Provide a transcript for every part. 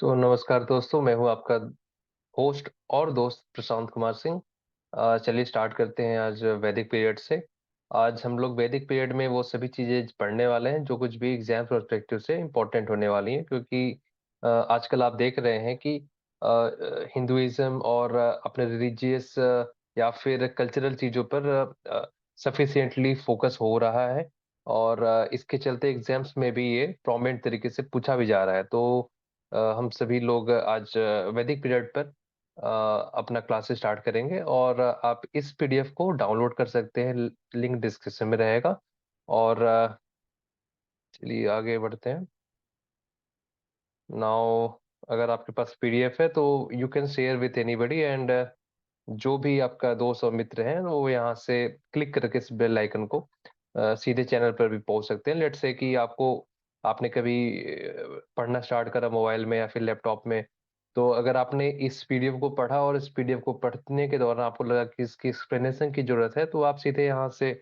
नमस्कार दोस्तों, मैं हूं आपका होस्ट और दोस्त प्रशांत कुमार सिंह। चलिए स्टार्ट करते हैं आज वैदिक पीरियड से। आज हम लोग वैदिक पीरियड में वो सभी चीजें पढ़ने वाले हैं जो कुछ भी एग्जाम पर्सपेक्टिव से इम्पोर्टेंट होने वाली हैं, क्योंकि आजकल आप देख रहे हैं कि हिंदुइज्म और अपने रिलीजियस या फिर कल्चरल चीजों पर सफिशिएंटली फोकस हो रहा है। और इसके चलते एग्जाम्स में भी ये प्रोमिनेंट तरीके से पूछा भी जा रहा है। तो हम सभी लोग आज वैदिक पीरियड पर अपना क्लासेस स्टार्ट करेंगे, और आप इस पीडीएफ को डाउनलोड कर सकते हैं। लिंक डिस्क्रिप्शन में रहेगा। और चलिए आगे बढ़ते हैं। नाउ, अगर आपके पास पीडीएफ है तो you can share with anybody, and जो भी आपका दोस्त और मित्र हैं वो यहाँ से क्लिक करके इस बेल आइकन को सीधे चैनल पर भी पहुंच सकते हैं। लेट्स से कि आपने कभी पढ़ना स्टार्ट करा मोबाइल में या फिर लैपटॉप में, तो अगर आपने इस पीडीएफ को पढ़ा और इस पीडीएफ को पढ़ने के दौरान आपको लगा कि इसकी एक्सप्लेनेशन की जरूरत है, तो आप सीधे यहाँ से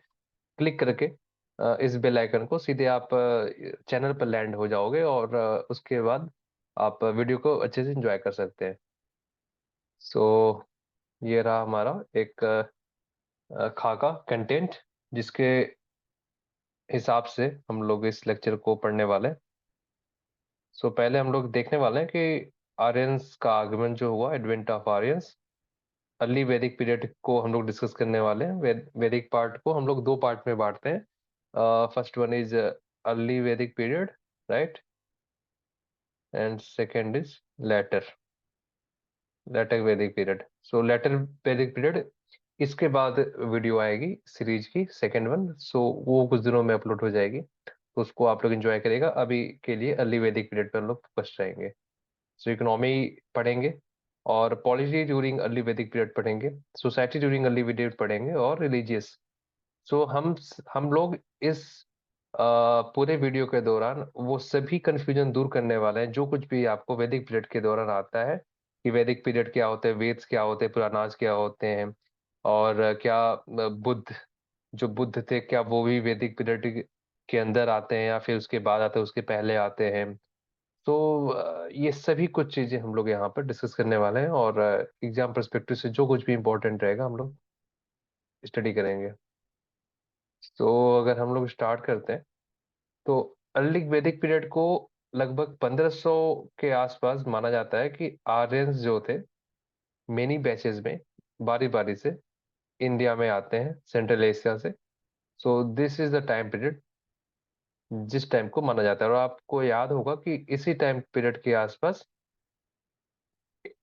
क्लिक करके इस बेल आइकन को सीधे आप चैनल पर लैंड हो जाओगे, और उसके बाद आप वीडियो को अच्छे से एंजॉय कर सकते हैं। सो ये रहा हमारा एक खाका कंटेंट, जिसके हिसाब से हम लोग इस लेक्चर को पढ़ने वाले हैं। पहले हम लोग देखने वाले हैं कि आर्यंस का आगमन जो हुआ, advent of Aryans. Early Vedic period को हम लोग डिस्कस करने वाले हैं। वैदिक पार्ट को हम लोग दो पार्ट में बांटते हैं। First one is early Vedic period, right, and second is later later Vedic period. Later Vedic period, इसके बाद वीडियो आएगी सीरीज की सेकेंड वन। वो कुछ दिनों में अपलोड हो जाएगी, तो उसको आप लोग एंजॉय करेगा। अभी के लिए अर्ली वैदिक पीरियड पर हम लोग फोकस रहेंगे। इकोनॉमी पढ़ेंगे, और polity during early Vedic period पढ़ेंगे, सोसाइटी ड्यूरिंग अर्ली पीरियड पढ़ेंगे, और रिलीजियस। हम लोग इस पूरे वीडियो के दौरान वो सभी कंफ्यूजन दूर करने वाले हैं जो कुछ भी आपको वैदिक पीरियड के दौरान आता है, कि वैदिक पीरियड क्या होते हैं, वेद्स क्या होते हैं, पुराणास क्या होते हैं, और क्या बुद्ध, जो बुद्ध थे, क्या वो भी वैदिक पीरियड के अंदर आते हैं या फिर उसके बाद आते हैं, उसके पहले आते हैं। ये सभी कुछ चीजें हम लोग यहाँ पर डिस्कस करने वाले हैं, और एग्जाम पर्सपेक्टिव से जो कुछ भी इम्पोर्टेंट रहेगा हम लोग स्टडी करेंगे। अगर हम लोग स्टार्ट करते हैं, तो अर्ली वैदिक पीरियड को लगभग 1500 के आसपास माना जाता है कि आर्यंस जो थे मेनी बैचेस में बारी बारी से इंडिया में आते हैं सेंट्रल एशिया से। This is the time period जिस टाइम को माना जाता है। और आपको याद होगा कि इसी टाइम पीरियड के आसपास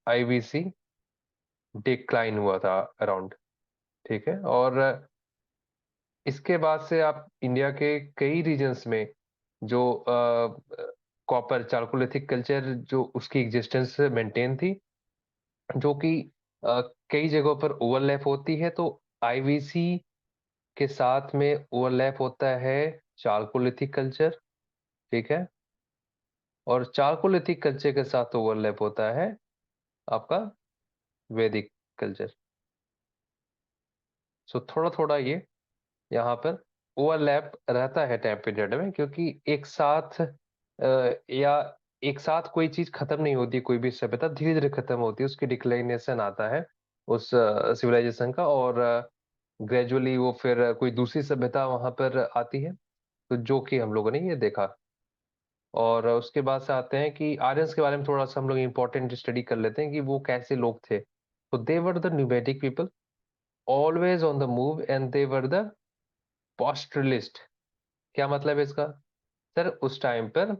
आईवीसी डिक्लाइन हुआ था अराउंड, ठीक है। और इसके बाद से आप इंडिया के कई रीजन्स में जो कॉपर चालकोलिथिक कल्चर जो उसकी एग्जिस्टेंस मेंटेन थी, जो कि कई जगहों पर ओवरलैप होती है। तो आईवीसी के साथ में ओवरलैप होता है चालकोलिथिक कल्चर, ठीक है। और चालकोलिथिक कल्चर के साथ ओवरलैप होता है आपका वैदिक कल्चर। थोड़ा थोड़ा ये यहाँ पर ओवरलैप रहता है टाइम पीरियड में, क्योंकि या एक साथ कोई चीज खत्म नहीं होती। कोई भी सभ्यता धीरे धीरे खत्म होती है, उसकी डिक्लाइनेशन आता है उस सिविलाइजेशन का, और ग्रेजुअली वो फिर कोई दूसरी सभ्यता वहां पर आती है। तो जो कि हम लोगों ने ये देखा। और उसके बाद से आते हैं कि आर्यंस के बारे में थोड़ा सा हम लोग इम्पोर्टेंट स्टडी कर लेते हैं कि वो कैसे लोग थे। तो they were the nomadic people, always on the move, and they were the pastoralist. क्या मतलब है इसका? सर, उस टाइम पर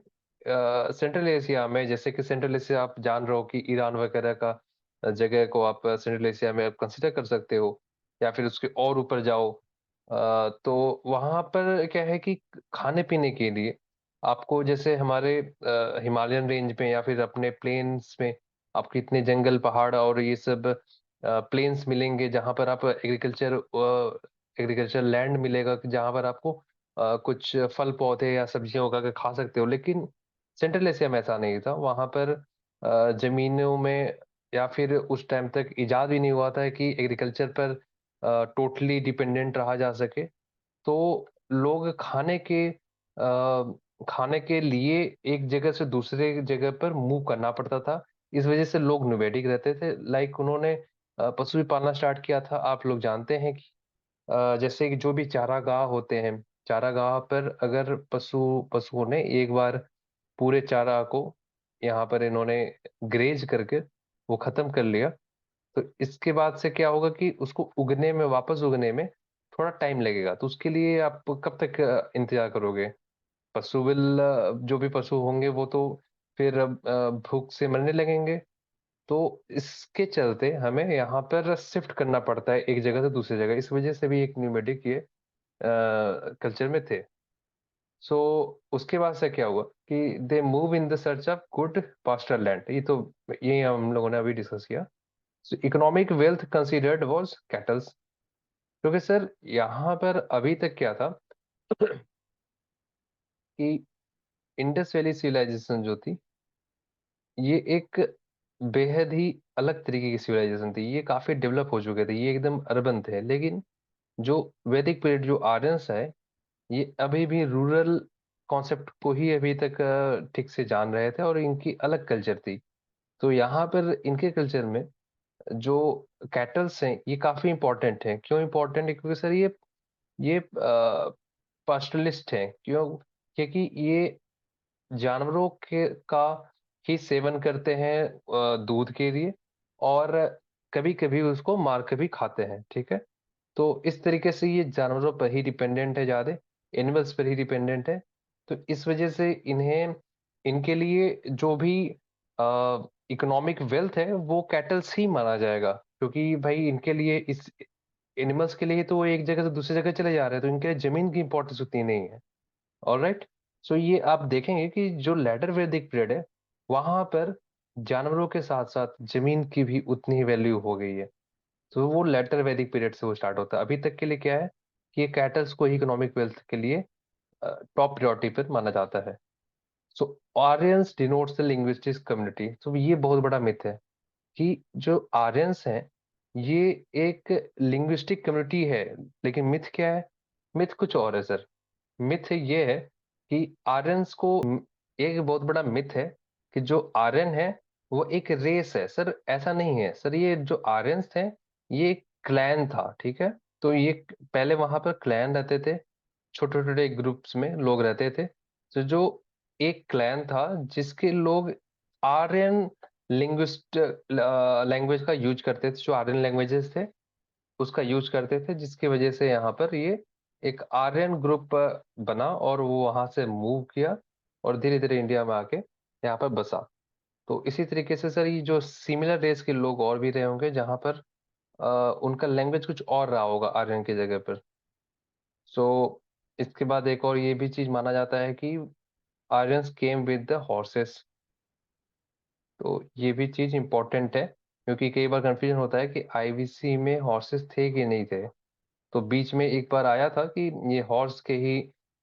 सेंट्रल एशिया में, जैसे कि सेंट्रल एशिया आप जान रहे हो कि ईरान वगैरह का जगह को आप सेंट्रल एशिया में आप कंसिडर कर सकते हो, या फिर उसके और ऊपर जाओ। तो वहां पर क्या है कि खाने पीने के लिए आपको, जैसे हमारे हिमालयन रेंज में या फिर अपने प्लेन्स में आपको इतने जंगल पहाड़ और ये सब प्लेन्स मिलेंगे, जहां पर आप एग्रीकल्चर लैंड मिलेगा, जहां पर आपको कुछ फल पौधे या सब्जियां उगा के खा सकते हो। लेकिन सेंट्रल एशिया में ऐसा नहीं था। वहां पर जमीनों में, या फिर उस टाइम तक इजाद भी नहीं हुआ था कि एग्रीकल्चर पर टोटली डिपेंडेंट रहा जा सके। तो लोग खाने के खाने के लिए एक जगह से दूसरे जगह पर मूव करना पड़ता था। इस वजह से लोग नोमैडिक रहते थे। लाइक उन्होंने पशु भी पालना स्टार्ट किया था। आप लोग जानते हैं कि जैसे कि जो भी चारागाह होते हैं, चारागाह पर अगर पशुओं ने एक बार पूरे चारा को यहाँ पर इन्होंने ग्रेज करके वो खत्म कर लिया, तो इसके बाद से क्या होगा कि उसको उगने में, वापस उगने में थोड़ा टाइम लगेगा। तो उसके लिए आप कब तक इंतजार करोगे? जो भी पशु होंगे वो तो फिर भूख से मरने लगेंगे। तो इसके चलते हमें यहाँ पर शिफ्ट करना पड़ता है एक जगह से दूसरी जगह। इस वजह से भी एक न्यूमेडिक ये कल्चर में थे। सो उसके बाद से क्या हुआ कि they move in the search of good pastor land. ये हम लोगों ने अभी डिस्कस किया। सो economic wealth considered was kettles. क्योंकि सर यहाँ पर अभी तक क्या था कि इंडस वैली सिविलाइजेशन जो थी, ये एक बेहद ही अलग तरीके की सिविलाइजेशन थी। ये काफी डेवलप हो चुके थे, ये एकदम अर्बन थे। लेकिन जो वैदिक पीरियड, जो आर्यंस है, ये अभी भी रूरल कॉन्सेप्ट को ही अभी तक ठीक से जान रहे थे, और इनकी अलग कल्चर थी। तो यहाँ पर इनके कल्चर में जो कैटल्स हैं ये काफी इंपॉर्टेंट हैं। क्यों इंपॉर्टेंट है? क्योंकि सर ये पास्टरलिस्ट हैं। क्यों? क्योंकि ये जानवरों के का ही सेवन करते हैं दूध के लिए, और कभी कभी उसको मार के भी खाते हैं। ठीक है। तो इस तरीके से ये जानवरों पर ही डिपेंडेंट है, ज्यादा एनिमल्स पर ही डिपेंडेंट है। तो इस वजह से इन्हें, इनके लिए जो भी इकोनॉमिक वेल्थ है वो कैटल्स ही माना जाएगा। क्योंकि भाई इनके लिए, इस एनिमल्स के लिए तो वो एक जगह से दूसरी जगह चले जा रहे हैं, तो इनके लिए जमीन की इंपॉर्टेंस उतनी नहीं है। ऑलराइट। सो ये आप देखेंगे कि जो लेटर वैदिक पीरियड है, वहां पर जानवरों के साथ साथ जमीन की भी उतनी ही वैल्यू हो गई है। तो वो लेटर वैदिक पीरियड से वो स्टार्ट होता है। अभी तक के लिए क्या है कि ये कैटल्स को ही इकोनॉमिक वेल्थ के लिए टॉप प्रायोरिटी पर माना जाता है। So Aryans denotes the linguistic community. तो ये बहुत बड़ा मिथ है कि जो आर्यंस हैं ये एक लिंग्विस्टिक कम्युनिटी है। लेकिन मिथ क्या है? मिथ कुछ और है सर। मिथ ये है कि आर्यंस को, एक बहुत बड़ा मिथ है कि जो आर्यन है वो एक रेस है। सर ऐसा नहीं है सर। ये जो आर्यंस थे, ये एक क्लैन था। ठीक है। तो ये पहले वहां पर क्लैन रहते थे, छोटे छोटे ग्रुप्स में लोग रहते थे। तो जो एक क्लैन था जिसके लोग आर्यन लिंग्विस्ट लैंग्वेज का यूज करते थे, जो आर्यन लैंग्वेजेस थे उसका यूज करते थे, जिसकी वजह से यहाँ पर ये एक आर्यन ग्रुप बना, और वो वहां से मूव किया और धीरे धीरे इंडिया में आके यहाँ पर बसा। तो इसी तरीके से सर ये जो सिमिलर रेस के लोग और भी रहे होंगे, जहाँ पर उनका लैंग्वेज कुछ और रहा होगा आर्यन की जगह पर। सो इसके बाद एक और ये भी चीज माना जाता है कि Aryans came with the horses. तो ये भी चीज इंपॉर्टेंट है, क्योंकि कई बार कंफ्यूजन होता है कि आईवीसी में हॉर्सेस थे कि नहीं थे। तो बीच में एक बार आया था कि ये हॉर्स के ही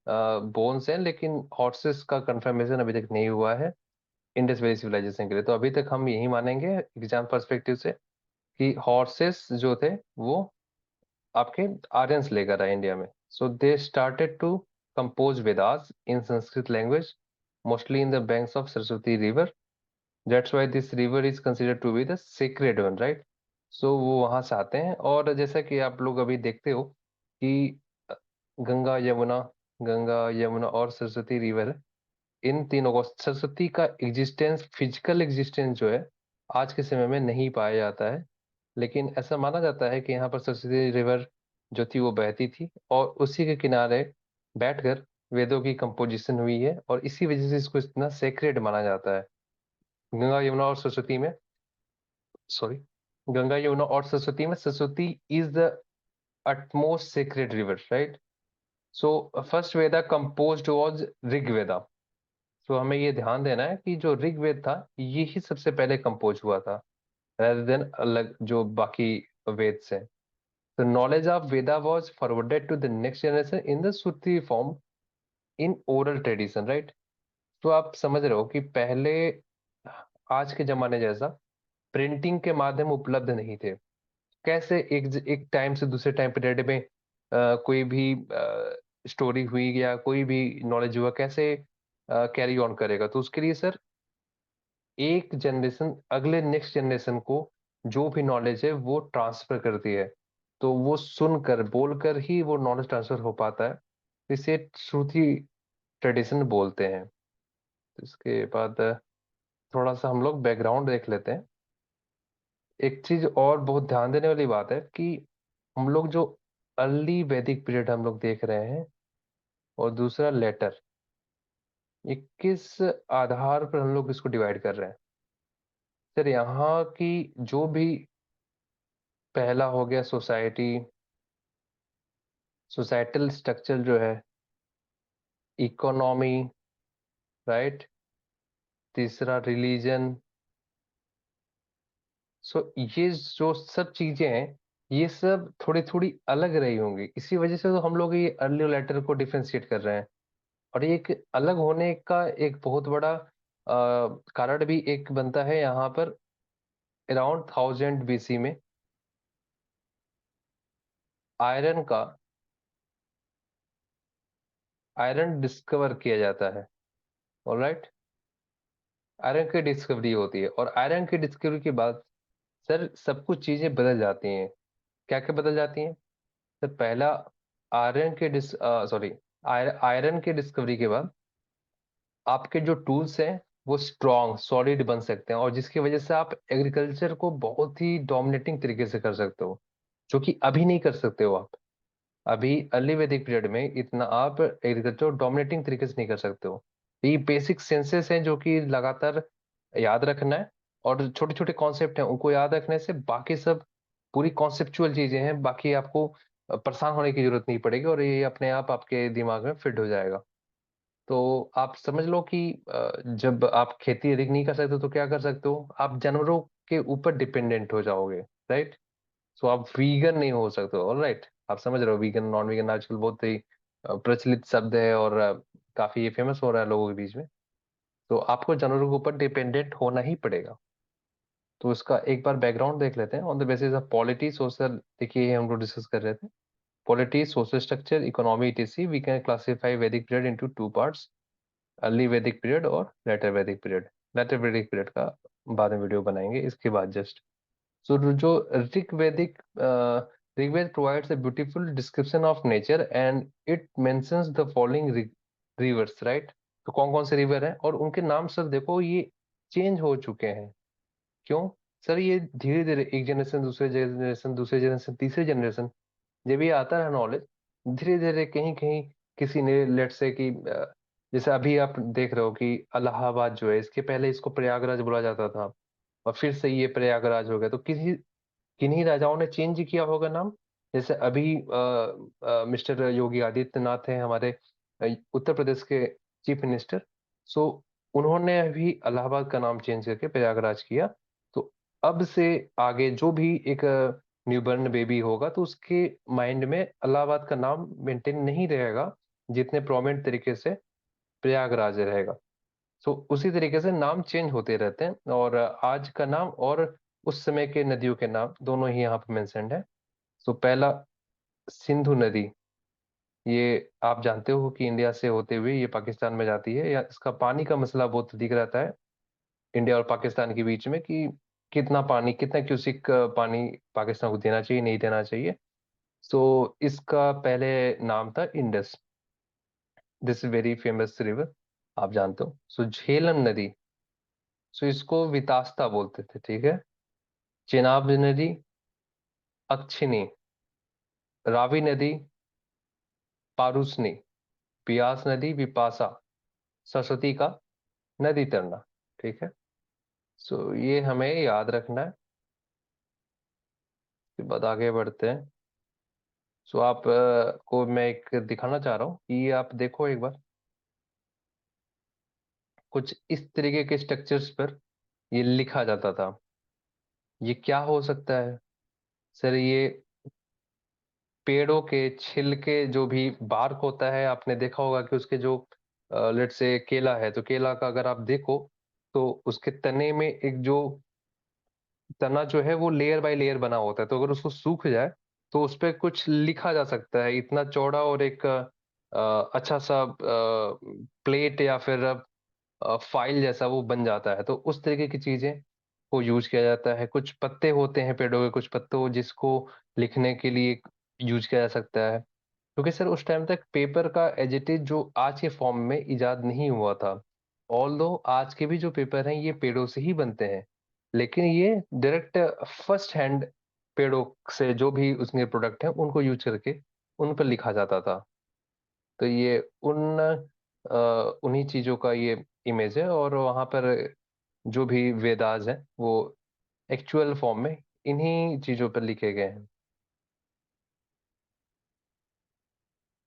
बोन्स हैं, लेकिन हॉर्सेस का कंफर्मेशन अभी तक नहीं हुआ है इंडस वैली सिविलाइजेशन के लिए। तो अभी तक हम यही मानेंगे एग्जाम पर्सपेक्टिव से कि हॉर्सेस जो थे वो आपके आर्यंस लेकर आए इंडिया में। So they started to compose Vedas in Sanskrit language, mostly in the banks of Saraswati river. That's why this river is considered to be the sacred one, right. So वो वहां से आते हैं। और जैसा कि आप लोग अभी देखते हो कि अ, गंगा यमुना गंगा यमुना और सरस्वती रिवर, इन तीनों को, सरस्वती का एग्जिस्टेंस, फिजिकल एग्जिस्टेंस जो है आज के समय में नहीं पाया जाता है। लेकिन ऐसा माना जाता है कि यहाँ पर सरस्वती रिवर जो थी वो बहती थी, और उसी के किनारे बैठकर वेदों की कंपोजिशन हुई है, और इसी वजह से इसको इतना सेक्रेड माना जाता है। गंगा यमुना और सरस्वती में, सॉरी, गंगा यमुना और सरस्वती में, Saraswati is the utmost sacred river, right? So first Veda composed was Rigveda. तो हमें ये ध्यान देना है कि जो ऋग्वेद था ये ही सबसे पहले कंपोज हुआ था, rather than अलग जो बाकी वेद से। The knowledge of Veda was forwarded to the next generation in the Shruti form in oral tradition, right? तो आप समझ रहे हो कि पहले आज के जमाने जैसा प्रिंटिंग के माध्यम उपलब्ध नहीं थे। कैसे एक टाइम से दूसरे टाइम पीरियड में कोई भी स्टोरी हुई या कोई भी नॉलेज हुआ, कैसे कैरी ऑन करेगा। तो उसके लिए सर एक जनरेशन अगले नेक्स्ट जनरेशन को जो भी नॉलेज है वो ट्रांसफर करती है। तो वो सुनकर बोलकर ही वो नॉलेज ट्रांसफर हो पाता है। इसे श्रुति ट्रेडिशन बोलते हैं। तो इसके बाद थोड़ा सा हम लोग बैकग्राउंड देख लेते हैं। एक चीज और बहुत ध्यान देने वाली बात है कि हम लोग जो अर्ली वैदिक पीरियड हम लोग देख रहे हैं और दूसरा लेटर, ये किस आधार पर हम लोग इसको डिवाइड कर रहे हैं? सर यहाँ की जो भी पहला हो गया सोसाइटी, सोसाइटल स्ट्रक्चर जो है, इकोनॉमी, राइट, तीसरा रिलीजन। सो ये जो सब चीजें हैं ये सब थोड़ी थोड़ी अलग रही होंगी, इसी वजह से तो हम लोग ये अर्ली लेटर को डिफरेंशिएट कर रहे हैं। और ये एक अलग होने का एक बहुत बड़ा कारण भी एक बनता है यहाँ पर। अराउंड 1000 BC में आयरन का आयरन डिस्कवर किया जाता है। ऑलराइट, आयरन की डिस्कवरी होती है और आयरन की डिस्कवरी के बाद सर सब कुछ चीजें बदल जाती हैं। क्या क्या बदल जाती हैं? सर पहला, आयरन के डिस सॉरी आयरन के डिस्कवरी के बाद आपके जो टूल्स हैं वो स्ट्रॉन्ग सॉलिड बन सकते हैं, और जिसकी वजह से आप एग्रीकल्चर को बहुत ही डोमिनेटिंग तरीके से कर सकते हो, जो कि अभी नहीं कर सकते हो आप। अभी अर्ली वैदिक पीरियड में इतना आप एग्रीकल्चर डोमिनेटिंग तरीके से नहीं कर सकते हो। तो ये बेसिक सेंसेस हैं जो कि लगातार याद रखना है, और छोटे छोटे कॉन्सेप्ट हैं उनको याद रखने से बाकी सब पूरी कॉन्सेप्चुअल चीजें हैं, बाकी आपको परेशान होने की जरूरत नहीं पड़ेगी और ये अपने आप आपके दिमाग में फिट हो जाएगा। तो आप समझ लो कि जब आप खेती अधिक नहीं कर सकते तो क्या कर सकते हो? आप जानवरों के ऊपर डिपेंडेंट हो जाओगे, राइट। सो आप वीगन नहीं हो सकते हो, राइट। आप समझ रहे हो, वीगन नॉन वीगन आजकल बहुत ही प्रचलित शब्द है और काफी ये फेमस हो रहा है लोगों के बीच में। तो आपको जानवरों के ऊपर डिपेंडेंट होना ही पड़ेगा। तो इसका एक बार बैकग्राउंड देख लेते हैं। On the basis of polity social, देखिए ये हम लोग डिस्कस कर रहे थे, polity social structure economy etc, we can classify Vedic period into two parts, early Vedic period और later Vedic period. Later Vedic period का बाद में वीडियो बनाएंगे इसके बाद जस्ट। सो जो Rigvedic Rigveda provides a beautiful description of nature and it mentions the following rivers, right. तो कौन कौन से रिवर हैं और उनके नाम सर देखो ये चेंज हो चुके हैं। क्यों? सर ये धीरे धीरे एक जनरेशन दूसरे जनरेशन दूसरे जनरेशन तीसरे जनरेशन जब ये आता है नॉलेज, धीरे धीरे कहीं कहीं किसी ने लेट से कि जैसे अभी आप देख रहे हो कि इलाहाबाद जो है, इसके पहले इसको प्रयागराज बोला जाता था और फिर से ये प्रयागराज हो गया। तो किसी किन्हीं राजाओं ने चेंज किया होगा नाम। जैसे अभी मिस्टर योगी आदित्यनाथ हैं हमारे उत्तर प्रदेश के चीफ मिनिस्टर। सो उन्होंने अभी इलाहाबाद का नाम चेंज करके प्रयागराज किया। तो अब से आगे जो भी एक न्यूबर्न बेबी होगा तो उसके माइंड में इलाहाबाद का नाम मेंटेन नहीं रहेगा, जितने प्रोमिनेंट तरीके से प्रयागराज रहेगा। सो उसी तरीके से नाम चेंज होते रहते हैं, और आज का नाम और उस समय के नदियों के नाम दोनों ही यहाँ पे मेंशन्ड है। सो पहला, सिंधु नदी, ये आप जानते हो कि इंडिया से होते हुए ये पाकिस्तान में जाती है। या इसका पानी का मसला बहुत अधिक रहता है इंडिया और पाकिस्तान के बीच में कि कितना पानी, कितना क्यूसिक पानी पाकिस्तान को देना चाहिए नहीं देना चाहिए। सो इसका पहले नाम था Indus. This is very famous river, आप जानते हो। सो झेलम नदी, सो इसको वितास्ता बोलते थे, ठीक है। चेनाब नदी अक्षिनी, रावी नदी पारुसनी, बियास नदी विपासा, सरस्वती का नदी तरना, ठीक है। सो ये हमें याद रखना है। उसके बाद आगे बढ़ते हैं। सो आप को मैं एक दिखाना चाह रहा हूँ कि ये आप देखो एक बार, कुछ इस तरीके के स्ट्रक्चर्स पर ये लिखा जाता था। ये क्या हो सकता है? सर ये पेड़ों के छिलके, जो भी बार्क होता है, आपने देखा होगा कि उसके जो लेट से केला है तो केला का अगर आप देखो तो उसके तने में एक जो तना जो है वो लेयर बाय लेयर बना होता है। तो अगर उसको सूख जाए तो उस पर कुछ लिखा जा सकता है, इतना चौड़ा और एक अच्छा सा प्लेट या फिर फाइल जैसा वो बन जाता है। तो उस तरीके की चीजें को यूज किया जाता है। कुछ पत्ते होते हैं पेड़ों के, कुछ पत्तों जिसको लिखने के लिए यूज किया जा सकता है। क्योंकि सर उस टाइम तक पेपर का एज इट इज जो आज के फॉर्म में इजाद नहीं हुआ था। ऑल्दो आज के भी जो पेपर हैं ये पेड़ों से ही बनते हैं, लेकिन ये डायरेक्ट फर्स्ट हैंड पेड़ों से जो भी उसके प्रोडक्ट हैं उनको यूज करके उन पर लिखा जाता था। तो ये उन्हीं चीजों का ये इमेज है। और वहां पर जो भी वेदास हैं वो एक्चुअल फॉर्म में इन्हीं चीजों पर लिखे गए हैं।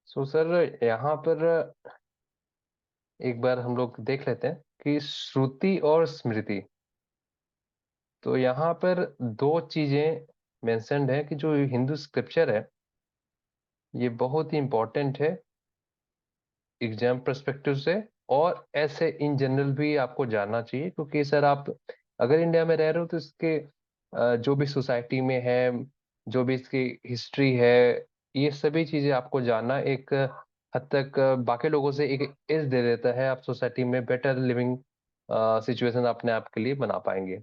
सो सर यहाँ पर एक बार हम लोग देख लेते हैं कि श्रुति और स्मृति। तो यहाँ पर दो चीजें मेंशन्ड है कि जो हिंदू स्क्रिप्चर है ये बहुत ही इंपॉर्टेंट है एग्जाम पर्सपेक्टिव से, और ऐसे इन जनरल भी आपको जानना चाहिए। क्योंकि सर आप अगर इंडिया में रह रहे हो तो इसके जो भी सोसाइटी में है, जो भी इसकी हिस्ट्री है, ये सभी चीजें आपको जानना एक हद तक बाकी लोगों से एक एज दे देता है। आप सोसाइटी में बेटर लिविंग सिचुएशन अपने आप के लिए बना पाएंगे।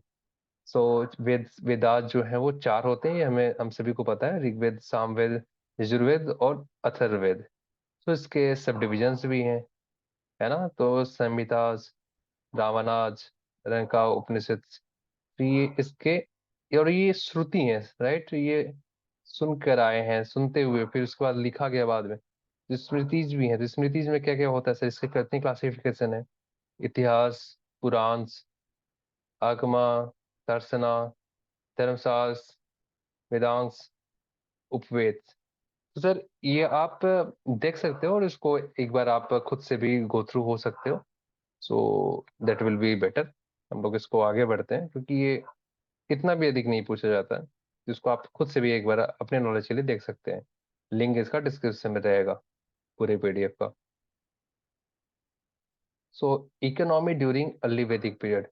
सो वेदास जो है वो चार होते हैं, ये हम सभी को पता है। ऋग्वेद, सामवेद, यजुर्वेद और अथर्ववेद। तो इसके सब डिविजन्स भी हैं, है ना। तो संहितास, रावणाज, रंका उपनिषद, तो ये इसके, और ये श्रुति है, राइट। ये सुनकर आए हैं, सुनते हुए फिर उसके बाद लिखा गया बाद में। तो स्मृतिज भी है। तो स्मृतिज में क्या क्या होता है सर, इसके कितनी क्लासिफिकेशन है? इतिहास, पुराण, आगमा, दर्शना, धर्मशास्त्र, वेदांश, उपवेद। तो सर ये आप देख सकते हो और इसको एक बार आप खुद से भी गो थ्रू हो सकते हो। So that will be better. हम लोग इसको आगे बढ़ते हैं क्योंकि ये इतना भी अधिक नहीं पूछा जाता है। जिसको आप खुद से भी एक बार अपने नॉलेज के लिए देख सकते हैं। लिंक इसका डिस्क्रिप्शन में रहेगा, पूरे पीडीएफ का। सो economy during early Vedic period.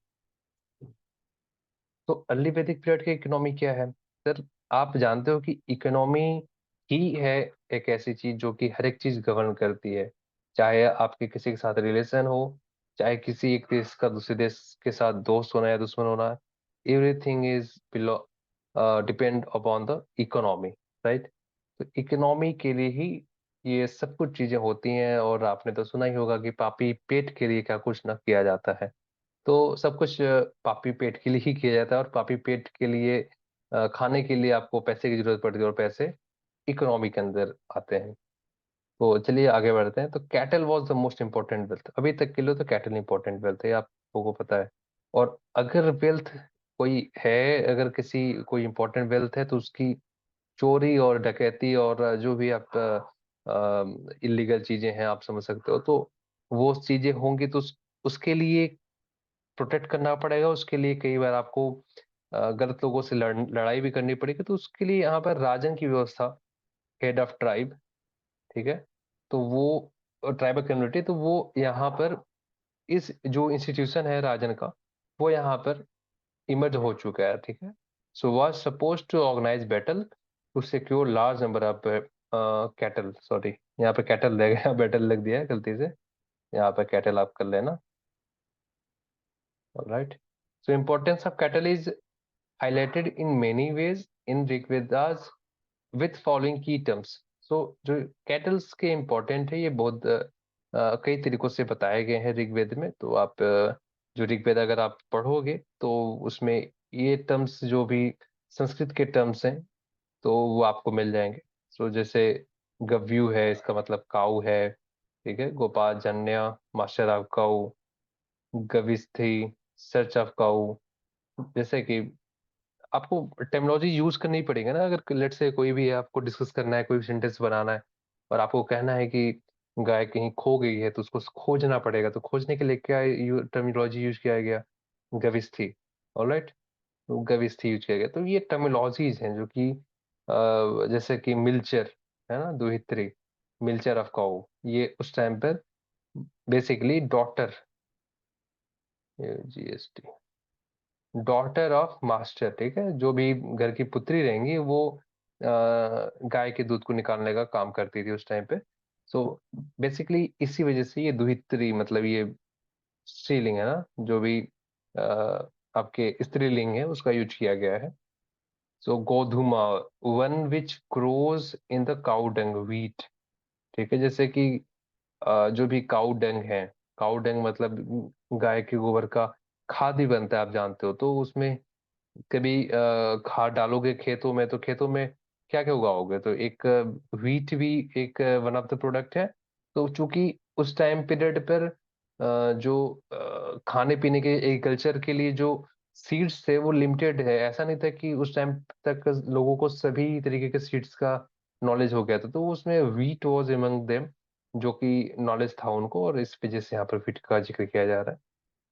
तो अर्ली वैदिक पीरियड की इकोनॉमी क्या है सर? आप जानते हो कि इकोनॉमी ही है एक ऐसी चीज जो कि हर एक चीज गवर्न करती है। चाहे आपके किसी के साथ रिलेशन हो, चाहे किसी एक देश का दूसरे देश के साथ दोस्त होना या दुश्मन होना, everything is below depend upon the economy, right. तो इकोनॉमी के लिए ही ये सब कुछ चीजें होती हैं। और आपने तो सुना ही होगा कि पापी पेट के लिए क्या कुछ न किया जाता है। तो सब कुछ पापी पेट के लिए ही किया जाता है। और पापी पेट के लिए खाने के लिए आपको पैसे की जरूरत पड़ती है, और पैसे इकोनॉमी के अंदर आते हैं। तो चलिए आगे बढ़ते हैं। तो cattle was the most important wealth. अभी तक के लिए तो कैटल इंपॉर्टेंट वेल्थ है, आपको को पता है। और अगर वेल्थ कोई है, अगर किसी कोई इंपॉर्टेंट वेल्थ है तो उसकी चोरी और डकैती और जो भी आप इलीगल चीजें हैं आप समझ सकते हो, तो वो चीजें होंगी तो उसके लिए प्रोटेक्ट करना पड़ेगा। उसके लिए कई बार आपको गलत लोगों से लड़ाई भी करनी पड़ेगी। तो उसके लिए यहाँ पर राजन की व्यवस्था, हेड ऑफ ट्राइब, ठीक है। तो वो ट्राइबल कम्युनिटी, तो वो यहाँ पर इस जो इंस्टीट्यूशन है राजन का, वो यहाँ पर इमर्ज हो चुका है, ठीक है। So was suppose to organise battle to secure large number of cattle, sorry यहाँ पे कैटल रह गया, बैटल लग दिया है गलती से। यहाँ पे कैटल आप कर लेना। Right. So importance of cattle is highlighted in many ways in Rigveda's with following key terms. So जो कैटल्स के इम्पोर्टेंट है ये बहुत कई तरीकों से बताए गए हैं ऋग्वेद में। तो आप जो ऋग्वेद अगर आप पढ़ोगे तो उसमें ये टर्म्स जो भी संस्कृत के टर्म्स हैं तो वो आपको मिल जाएंगे। सो जैसे गव्यू है, इसका मतलब काऊ है, ठीक है। गोपालजन्य, मास्टर ऑफ काऊ, गविस्थी, सर्च ऑफ काऊ। जैसे कि आपको टेक्नोलॉजी यूज करनी पड़ेगी ना। अगर लेट से कोई भी है, आपको डिस्कस करना है, कोई भी सेंटेंस बनाना है, और आपको कहना है कि गाय कहीं खो गई है, तो उसको खोजना पड़ेगा। तो खोजने के लिए क्या टर्मिनोलॉजी यूज किया गया? गविस्थी। ऑलराइट। तो गविस्थी यूज किया गया। तो ये टर्मिनोलॉजीज हैं जो कि जैसे कि मिल्चर, है ना, दुहित्री, मिल्चर ऑफ काउ, ये उस टाइम पर basically daughter, GST, daughter of master, ठीक है। जो भी घर की पुत्री रहेंगी वो गाय के दूध को निकालने का काम करती थी उस टाइम पे। सो बेसिकली इसी वजह से ये दुहित्री मतलब ये स्त्रीलिंग है ना, जो भी आपके स्त्रीलिंग है उसका यूज किया गया है। सो गोधुमा, one which grows in the cow dung wheat. ठीक है, जैसे कि जो भी काउ डंग है, काउ डंग मतलब गाय के गोबर का खाद भी बनता है, आप जानते हो। तो उसमें कभी खाद डालोगे खेतों में, तो खेतों में क्या क्या उगाओगे, तो एक व्हीट भी एक वन ऑफ द प्रोडक्ट है। तो चूंकि उस टाइम पीरियड पर जो खाने पीने के एग्रीकल्चर के लिए जो सीड्स थे वो लिमिटेड है, ऐसा नहीं था कि उस टाइम तक लोगों को सभी तरीके के सीड्स का नॉलेज हो गया था। तो उसमें व्हीट वॉज एमंग देम, जो कि नॉलेज था उनको, और इस वजह से यहाँ पर व्हीट का जिक्र किया जा रहा है।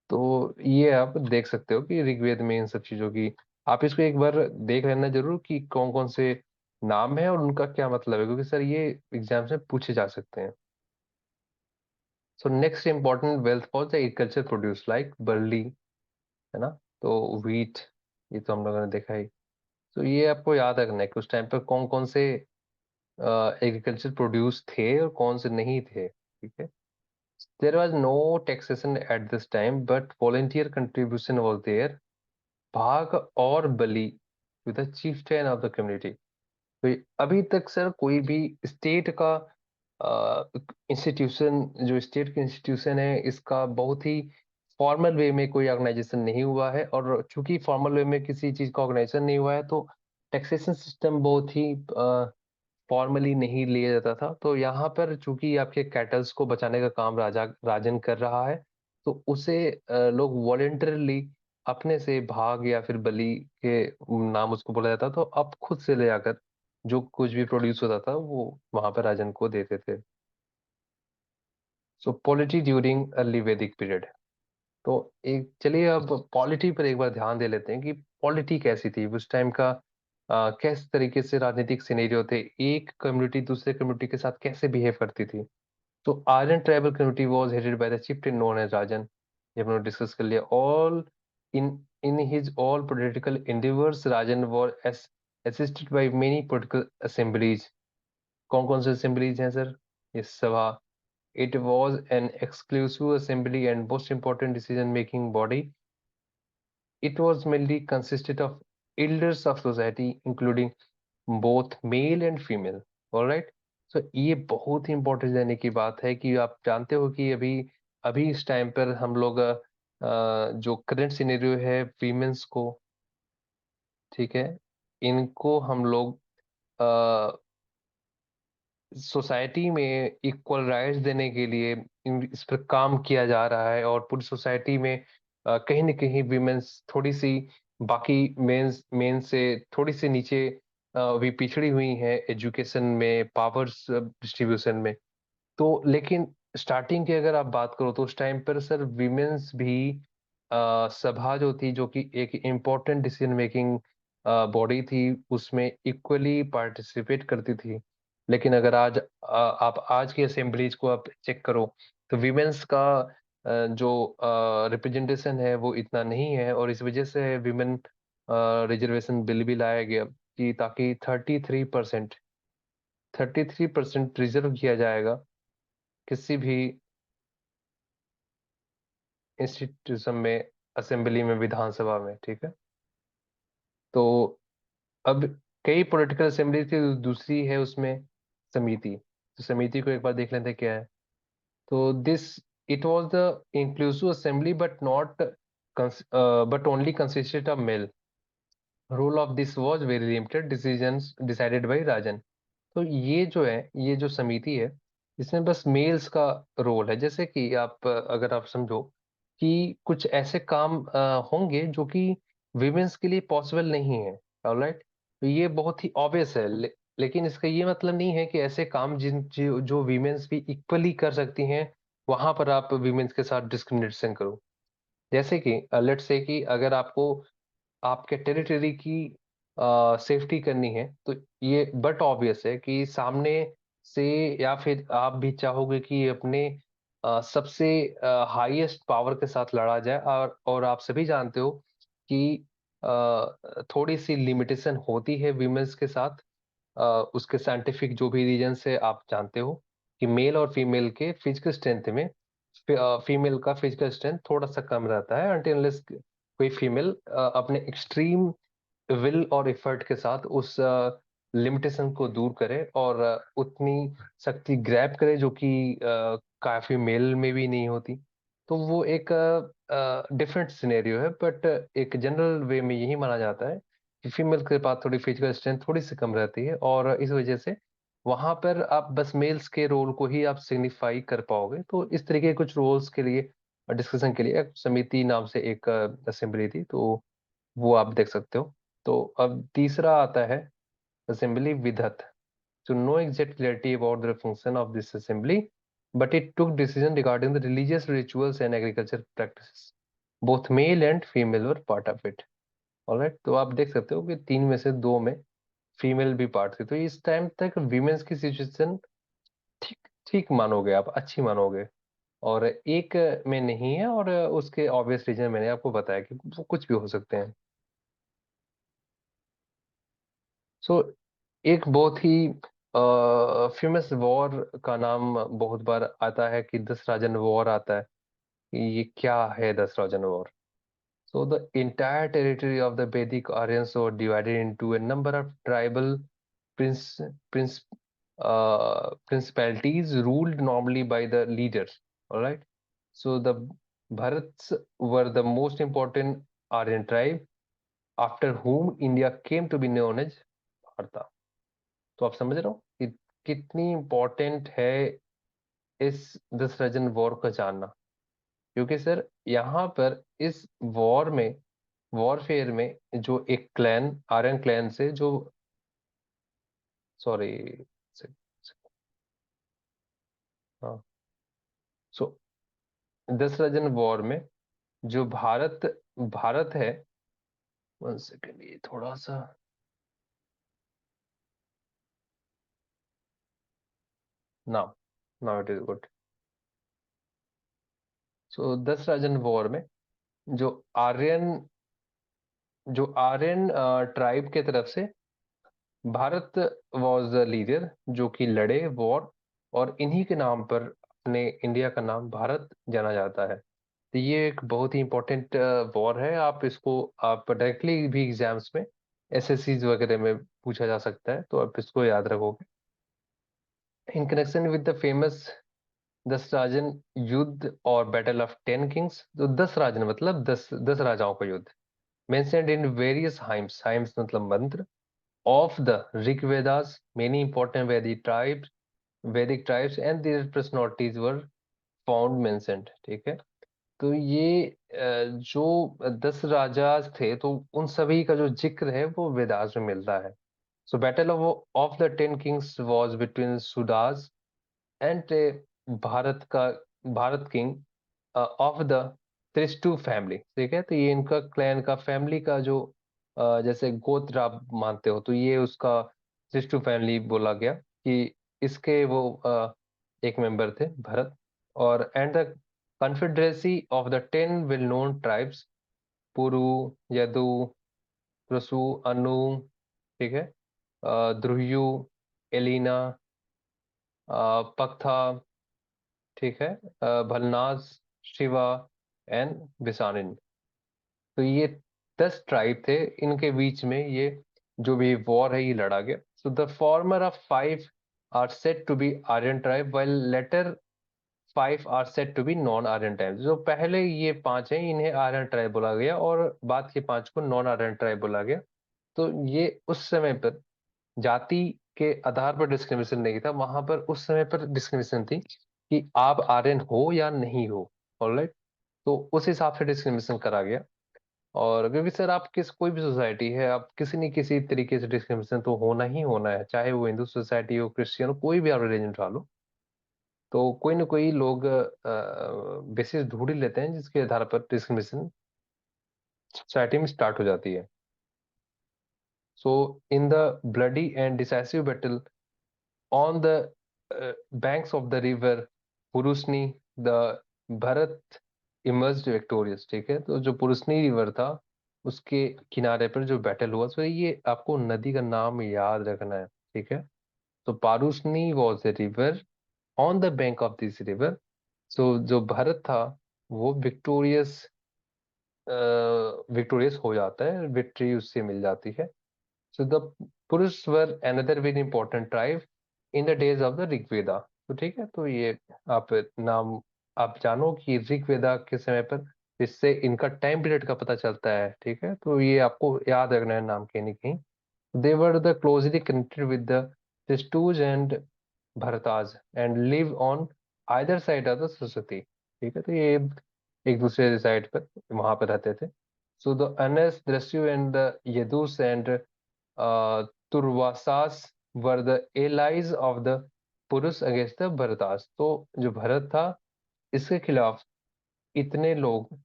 तो ये आप देख सकते हो कि ऋग्वेद में इन सब चीजों की, आप इसको एक बार देख लेना जरूर कि कौन कौन से नाम है और उनका क्या मतलब है, क्योंकि सर ये एग्जाम्स में पूछे जा सकते हैं। So next important wealth for the agriculture produce like barley, है ना, तो व्हीट, ये तो हम लोगों ने देखा ही। तो ये आपको याद रखना है कि उस टाइम पर कौन कौन से एग्रीकल्चर प्रोड्यूस थे और कौन से नहीं थे, ठीक है। There was no taxation at this time but voluntary contribution was there, भाग और बलि to the chieftain of the community. तो अभी तक सर कोई भी स्टेट का इंस्टीट्यूशन, जो स्टेट के इंस्टीट्यूशन है, इसका बहुत ही फॉर्मल वे में कोई ऑर्गेनाइजेशन नहीं हुआ है। और चूंकि फॉर्मल वे में किसी चीज का ऑर्गेनाइजेशन नहीं हुआ है, तो टैक्सेशन सिस्टम बहुत ही फॉर्मली नहीं लिया जाता था। तो यहाँ पर चूंकि आपके कैटल्स को बचाने का काम राजन कर रहा है, तो उसे लोग वॉलेंटरली अपने से भाग या फिर बलि के नाम उसको बोला जाता, तो अब खुद से ले आकर जो कुछ भी प्रोड्यूस होता था वो वहां पर राजन को देते थे। सो polity during early Vedic period. तो एक चलिए अब पॉलिटी पर एक बार ध्यान दे लेते हैं कि पॉलिटी कैसी थी उस टाइम का, किस तरीके से राजनीतिक सिनेरियो थे, एक कम्युनिटी दूसरे कम्युनिटी के साथ कैसे बिहेव करती थी। तो Aryan tribal community was headed by the chieftain known as rajan, ये हमने डिस्कस कर लिया। All in in his all political endeavors rajan was assisted by many political assemblies। कौन कौन से असेंबलीज हैं सर, ये सभा। It was an exclusive assembly and most important decision making body. It was mainly consisted of elders of society, including both male and female. All right. So ये बहुत ही important देने की बात है कि आप जानते हो कि अभी अभी इस टाइम पर हम लोग जो करंट सिनेरियो है फीमेल्स को, ठीक है, इनको हम लोग सोसाइटी में इक्वल राइट्स देने के लिए इस पर काम किया जा रहा है। और पूरी सोसाइटी में कहीं ना कहीं विमेन्स थोड़ी सी बाकी मेंस मेन से थोड़ी सी नीचे भी पिछड़ी हुई हैं एजुकेशन में, पावर्स डिस्ट्रीब्यूशन में। तो लेकिन स्टार्टिंग की अगर आप बात करो तो उस टाइम पर सर विमेन्स भी सभा जो थी, जो कि एक इम्पोर्टेंट डिसीजन मेकिंग बॉडी थी, उसमें इक्वली पार्टिसिपेट करती थी। लेकिन अगर आज आप आज की असेंबलीज को आप चेक करो, तो विमेन्स का जो रिप्रेजेंटेशन है वो इतना नहीं है। और इस वजह से विमेन रिजर्वेशन बिल भी लाया गया कि ताकि 33% रिजर्व किया जाएगा किसी भी इंस्टीट्यूशन में, असेंबली में, विधानसभा में, ठीक है। तो अब कई पॉलिटिकल असेंबली थी, दूसरी है उसमें समिति। तो समिति को एक बार देख लेते हैं क्या है। तो this it was the inclusive assembly but not but only consisted of male. Role of this was very limited, decisions decided by Rajan. तो ये जो है, ये जो समिति है, इसमें बस मेल्स का रोल है। जैसे कि आप अगर आप समझो कि कुछ ऐसे काम होंगे जो कि विमेंस के लिए पॉसिबल नहीं है, ऑलराइट। तो ये बहुत ही ऑब्वियस है, लेकिन इसका ये मतलब नहीं है कि ऐसे काम जो विमेंस भी इक्वली कर सकती हैं, वहां पर आप विमेंस के साथ डिस्क्रिमिनेशन करो। जैसे कि लेट्स से कि अगर आपको आपके टेरिटरी की सेफ्टी करनी है, तो ये बट ऑब्वियस है कि सामने से, या फिर आप भी चाहोगे कि अपने सबसे हाईएस्ट पावर के साथ लड़ा जाए। और आप सभी जानते हो कि थोड़ी सी लिमिटेशन होती है विमेंस के साथ, उसके साइंटिफिक जो भी रीजन से आप जानते हो। कि मेल और फीमेल के फिजिकल स्ट्रेंथ में फीमेल का फिजिकल स्ट्रेंथ थोड़ा सा कम रहता है, अनटिल अनलेस कोई फीमेल अपने एक्सट्रीम विल और एफर्ट के साथ उस लिमिटेशन को दूर करे और उतनी शक्ति ग्रैब करे जो कि काफी मेल में भी नहीं होती। तो वो एक डिफरेंट सिनेरियो है, बट एक जनरल वे में यही माना जाता है कि फीमेल के पास थोड़ी फिजिकल स्ट्रेंथ थोड़ी सी कम रहती है, और इस वजह से वहां पर आप बस मेल्स के रोल को ही आप सिग्निफाई कर पाओगे। तो इस तरीके के कुछ रोल्स के लिए डिस्कशन के लिए एक समिति नाम से एक असेंबली थी, तो वो आप देख सकते हो। तो अब तीसरा आता है assembly विधत। To know exact clarity about the function of this assembly, but it took decision regarding the religious rituals and agriculture practices. Both male and female were part of it. Alright, तो आप देख सकते हो कि तीन में से दो में फीमेल भी पार्ट थी, तो इस टाइम तक विमेन्स की सिचुएशन ठीक ठीक मानोगे आप, अच्छी मानोगे। और एक में नहीं है, और उसके ऑब्वियस रीजन मैंने आपको बताया कि वो कुछ भी हो सकते हैं। सो एक बहुत ही फेमस वॉर का नाम बहुत बार आता है कि दस राजन वॉर आता है। ये क्या है Dasa Rajan war? So the entire territory of the Vedic Aryans were divided into a number of tribal prince, prince, principalities ruled normally by the leaders. All right. So the Bharats were the most important Aryan tribe, after whom India came to be known as Bharata. तो आप समझ रहे हो कि कितनी important है इस दशरजन war का जानना। क्योंकि सर यहाँ पर इस वॉर में, वॉरफेयर में, जो एक क्लैन, आर्यन क्लैन से जो, सॉरी, हाँ, सो दशरजन वॉर में जो भारत भारत है, वन सेकेंड, ये थोड़ा सा, now now it is good. So Dasharajan war में जो आर्यन जो आर्यन ट्राइब के तरफ से भारत वॉज द लीडर जो कि लड़े वॉर, और इन्हीं के नाम पर अपने इंडिया का नाम भारत जाना जाता है। तो ये एक बहुत ही इंपॉर्टेंट वॉर है। आप इसको आप डायरेक्टली भी एग्जाम्स में एसएससी वगैरह में पूछा जा सकता है, तो आप इसको याद रखोगे। In connection with the famous दस राजन युद्ध और बैटल ऑफ टेन किंग्स, तो दस राजन मतलब दस दस राजाओं का युद्ध, mentioned in various hymns, hymns मतलब मंत्र, of the Rig Vedas, many important Vedic tribes and their personalities were found mentioned। ठीक है, तो ये जो दस राजा थे, तो उन सभी का जो जिक्र है वो वेदास में मिलता है। So battle of the ten kings was between Sudas and Bharat का Bharat king of the Tritsu family. ठीक है, तो ये इनका क्लैन का फैमिली का जो जैसे गोत्र आप मानते हो, तो ये उसका त्रिष्टु फैमिली बोला गया कि इसके वो एक मेंबर थे भरत। और and the confederacy of the ten well known tribes, Puru, Yadu, Prasu, Anu, ठीक है, द्रुह्यु, एलिना, पक्था, ठीक है, भलनाज, शिवा एंड बिसानिन। तो ये 10 ट्राइब थे, इनके बीच में ये जो भी वॉर है ये लड़ा गया। So the former of five are said to be Aryan tribe, while latter five are said to be non Aryan tribe. जो पहले ये पांच हैं इन्हें आर्यन ट्राइब बोला गया, और बाद के पांच को नॉन आर्यन ट्राइब बोला गया। तो ये उस समय पर जाति के आधार पर डिस्क्रिमिनेशन नहीं था, वहां पर उस समय पर डिस्क्रिमिनेशन थी कि आप आर्यन हो या नहीं हो। ऑलराइट, तो उस हिसाब से डिस्क्रिमिनेशन करा गया। और क्योंकि सर आप किस कोई भी सोसाइटी है, आप किसी न किसी तरीके से डिस्क्रिमिनेशन तो होना ही होना है, चाहे वो हिंदू सोसाइटी हो, क्रिश्चियन हो, कोई भी आप रिलीजन उठा लो, तो कोई ना कोई लोग बेसिस ढूंढ ही लेते हैं जिसके आधार पर डिस्क्रिमिनेशन सोसाइटी में स्टार्ट हो जाती है। So in the bloody and decisive battle on the banks of the river Purushni, the Bharat emerged victorious। ठीक है, तो जो पुरुषनी रिवर था उसके किनारे पर जो बैटल हुआ, तो ये आपको नदी का नाम याद रखना है। ठीक है, तो Parushni was a river on the bank of this river. So जो भरत था वो विक्टोरियस हो जाता है, विक्ट्री उससे मिल जाती है। So the Purus were another very important tribe in the days of the Rigveda. तो ठीक है, तो ये आप नाम आप जानो कि ऋग्वेदा के समय पर, इससे इनका टाइम पीरियड का पता चलता है। ठीक है, तो ये आपको याद रखना है नाम कहीं ना कहीं। They were the closely connected with the Shishtus and Bharatas and live on either side of the Saraswati। ठीक है, तो ये एक दूसरे साइड पर वहां पर रहते थे। So the Anas, Drasyu and the Yadus and Turvasas were the allies of the Purus against the Bharatas। तो जो भरत था इसके खिलाफ इतने लोग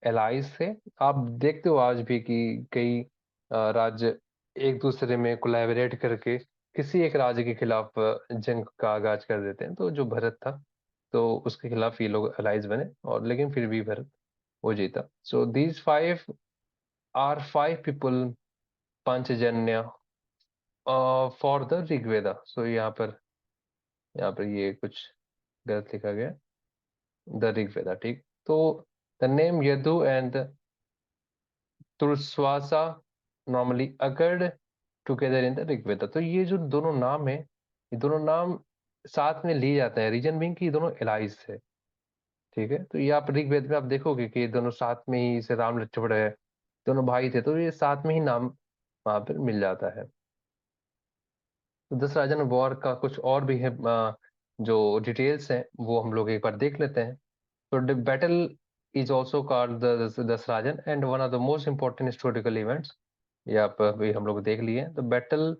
एलाइज थे। आप देखते हो आज भी कि कई राज्य एक दूसरे में कोलैबोरेट करके किसी एक राज्य के खिलाफ जंग का आगाज कर देते हैं। तो जो भरत था तो उसके खिलाफ ये लोग अलाइज बने, और लेकिन फिर भी भरत वो जीता। So these five are five people Panchajanya for the Rigveda. So यहाँ पर ये कुछ गलत लिखा गया, द ऋग्वेदा। ठीक, तो the name Yadu and Turvasa normally occurred together in the Rigveda. तो ये जो दोनों नाम है, ये दोनों नाम साथ में लिए जाते हैं, रीजन बीइंग कि ये दोनों एलाइज थे। ठीक है, तो ये आप ऋग्वेद में आप देखोगे कि ये दोनों साथ में ही, से राम लक्ष्मण है, दोनों भाई थे, तो ये साथ में ही नाम वहां पर मिल जाता है। तो दशराजन वॉर का कुछ और भी है, जो डिटेल्स हैं वो हम लोग एक बार देख लेते हैं। So the battle is also called the Dasrajan and one of the most important historical events। ये आप भी हम लोग देख लिए। The battle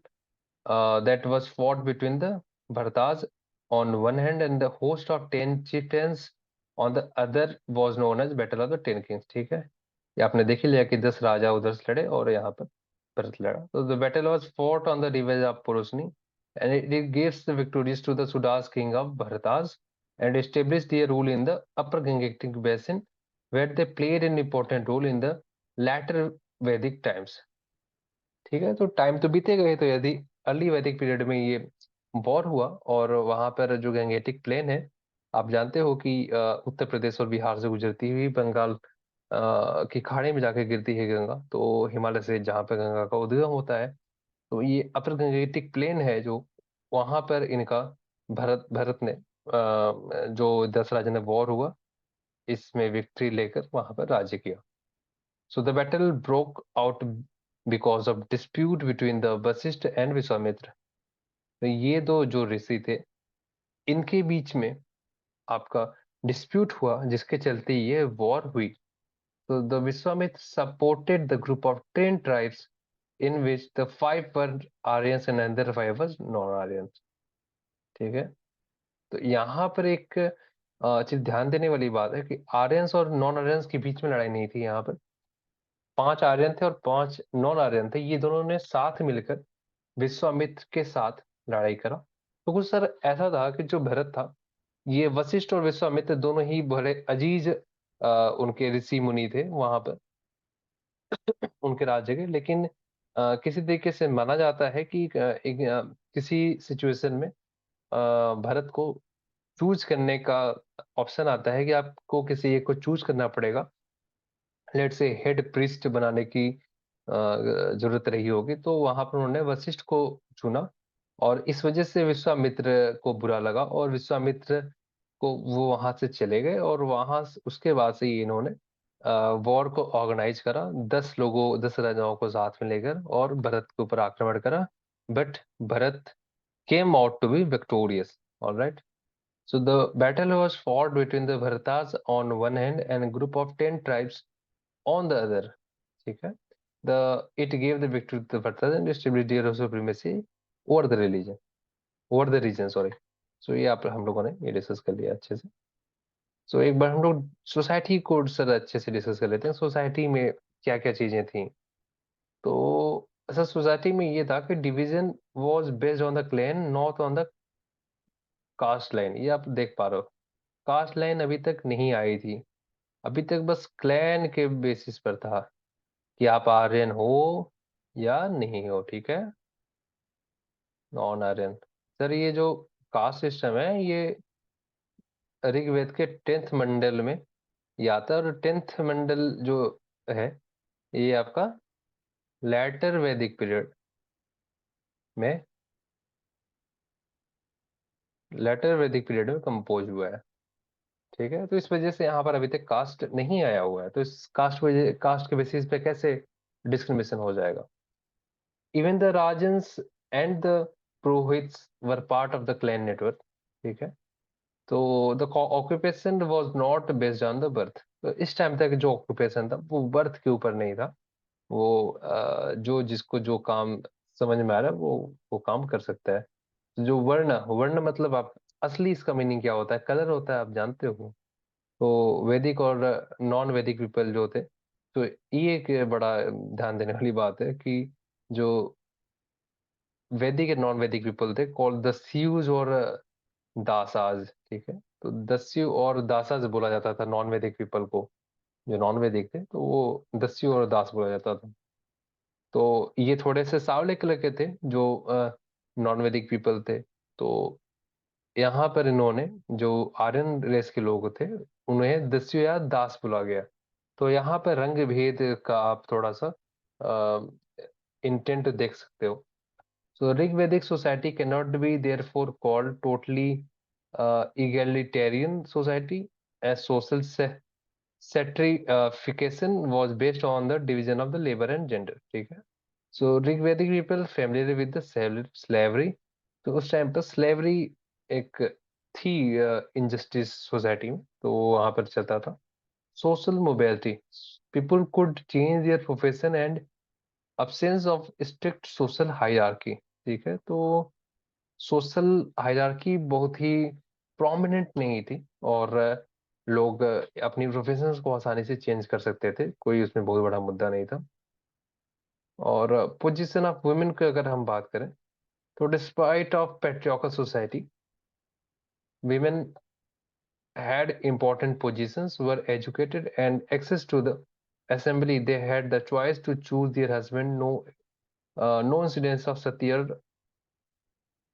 that was fought between the Bhartas on one hand and the host of 10 chieftains on the other was known as Battle of the 10 Kings। ठीक है, ये आपने देख ही लिया कि 10 राजा उधर से लड़े और यहाँ पर भरत लड़ा। तो the battle was fought on the river of Porosni and it gives the victories to the Sudas king of Bharatas and established their rule in the upper Gangetic basin where they played an important role in the latter Vedic times। ठीक है, तो time तो बीते गए, तो यदि early Vedic period में ये वॉर हुआ और वहां पर जो गंगेटिक प्लेन है, आप जानते हो कि उत्तर प्रदेश और बिहार से गुजरती हुई बंगाल की खाड़ी में जाकर गिरती है गंगा, तो हिमालय से जहाँ पे गंगा का उद्गम होता है, तो ये अपर गंगेटिक प्लेन है जो वहां पर इनका भरत भरत ने जो दशरथ ने वॉर हुआ इसमें विक्ट्री लेकर वहां पर राज्य किया। So the battle broke out because of dispute between the Vashishtha and Vishwamitra. तो ये दो जो ऋषि थे इनके बीच में आपका डिस्प्यूट हुआ, जिसके चलते ये वॉर हुई। तो the Vishwamitra supported the group of 10 tribes in which the 5 were Aryans and other 5 were non Aryans. ठीक है, तो यहाँ पर एक चीज ध्यान देने वाली बात है कि आर्यंस और नॉन आर्यंस के बीच में लड़ाई नहीं थी। यहाँ पर 5 आर्यन थे और 5 नॉन आर्यन थे, ये दोनों ने साथ मिलकर विश्वामित्र के साथ लड़ाई करा। तो कुछ सर ऐसा था कि जो भरत था, ये वशिष्ठ और विश्वामित्र दोनों ही बड़े अजीज उनके ऋषि मुनि थे वहां पर उनके राज्य के। लेकिन किसी तरीके से माना जाता है कि किसी सिचुएशन में भरत को चूज करने का ऑप्शन आता है कि आपको किसी एक को चूज करना पड़ेगा। लेट से हेड प्रीस्ट बनाने की जरूरत रही होगी, तो वहां पर उन्होंने वशिष्ठ को चुना, और इस वजह से विश्वामित्र को बुरा लगा और विश्वामित्र को वो वहां से चले गए, और उसके बाद से ही इन्होंने वॉर को ऑर्गेनाइज करा, 10 राजाओं को साथ में लेकर, और भरत के ऊपर आक्रमण करा। But Bharat came out to be victorious. Alright, so the battle was fought between the Bharatas on one hand and a group of 10 tribes on the other। ठीक है, the it gave the victory to the Bharata and established their supremacy over the religion, over the region, sorry। so ये आप हम लोगों ने ये discuss कर लिया अच्छे से। so एक बार हम लोग सोसाइटी को सर अच्छे से डिस्कस कर लेते हैं। सोसाइटी में क्या क्या चीजें थी। तो सर सोसाइटी में ये था कि division was based on the clan, not on the caste line. ये आप देख पा रहे हो, कास्ट लाइन अभी तक नहीं आई थी, अभी तक बस क्लैन के बेसिस पर था कि आप आर्यन हो या नहीं हो। ठीक है, नॉन आर्यन। सर ये जो कास्ट सिस्टम है ये ऋग्वेद के 10th मंडल में ये आता है, और 10th मंडल जो है ये आपका लेटर वैदिक पीरियड में में कंपोज हुआ है। ठीक है, तो इस वजह से यहाँ पर अभी तक कास्ट नहीं आया हुआ है, तो इस कास्ट के बेसिस पे कैसे डिस्क्रिमिनेशन हो जाएगा। Even the Rajans and the Purohits were part of the clan network. ठीक है, तो the occupation was not based on the birth. तो इस टाइम तक जो ऑक्यूपेशन था वो बर्थ के ऊपर नहीं था, वो जो जिसको जो काम समझ में आ रहा है वो काम कर सकता है। जो वर्ण वर्ण मतलब आप असली इसका मीनिंग क्या होता है, कलर होता है, आप जानते हो। तो वैदिक और नॉन वैदिक पीपल जो थे, तो ये एक बड़ा ध्यान देने वाली बात है कि जो वैदिक और नॉन वैदिक पीपल थे कॉल्ड दस्युज और दासाज। ठीक है, तो दस्यु और दासाज बोला जाता था नॉन वैदिक पीपल को। जो नॉन वैदिक थे तो वो दस्यु और दास बोला जाता था। तो ये थोड़े से सांवले कलर के थे जो नॉन वैदिक पीपल थे। तो यहाँ पर इन्होंने जो आर्यन रेस के लोग थे उन्हें दस्यु या दास बोला गया। तो यहाँ पर रंग भेद का आप थोड़ा सा इंटेंट देख सकते हो। So Rigvedic society can not be therefore called totally egalitarian society as social stratification was based on the division of the labor and gender। ठीक है, so Rigvedic people familiar with the slavery. तो उस time पर slavery एक थी injustice society में, तो वहां पर चलता था। Social mobility, people could change their profession and absence of strict social hierarchy. ठीक है, तो सोशल हायरार्की बहुत ही प्रोमिनेंट नहीं थी, और लोग अपनी प्रोफेशंस को आसानी से चेंज कर सकते थे, कोई उसमें बहुत बड़ा मुद्दा नहीं था। और पोजीशन ऑफ वुमेन की अगर हम बात करें, तो despite of patriarchal society, women had important positions, were educated and access to the assembly. They had the choice to choose their husband. No incidence of सतीर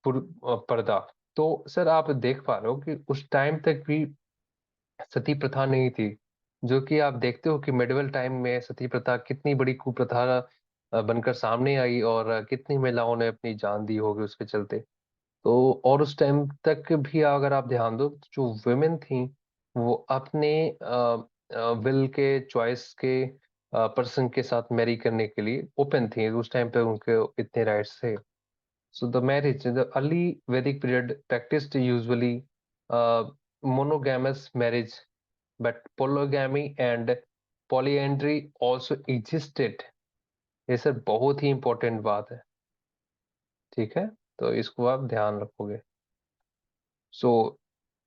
पर्दा। तो सर आप देख पा रहे हो कि उस टाइम तक भी सती प्रथा नहीं थी, जो कि आप देखते हो कि मेडिवल टाइम में सती प्रथा कितनी बड़ी कुप्रथा बनकर सामने आई, और कितनी महिलाओं ने अपनी जान दी होगी उसके चलते। तो और उस टाइम तक भी अगर आप ध्यान दो तो जो वुमेन थी वो अपने विल के चॉइस के पर्सन के साथ मैरी करने के लिए ओपन थी, उस टाइम पे उनके इतने राइट्स थे। So the marriage the early Vedic period practised usually monogamous marriage, but polygamy and polyandry also existed. ये सर बहुत ही इंपॉर्टेंट बात है। ठीक है, तो इसको आप ध्यान रखोगे। सो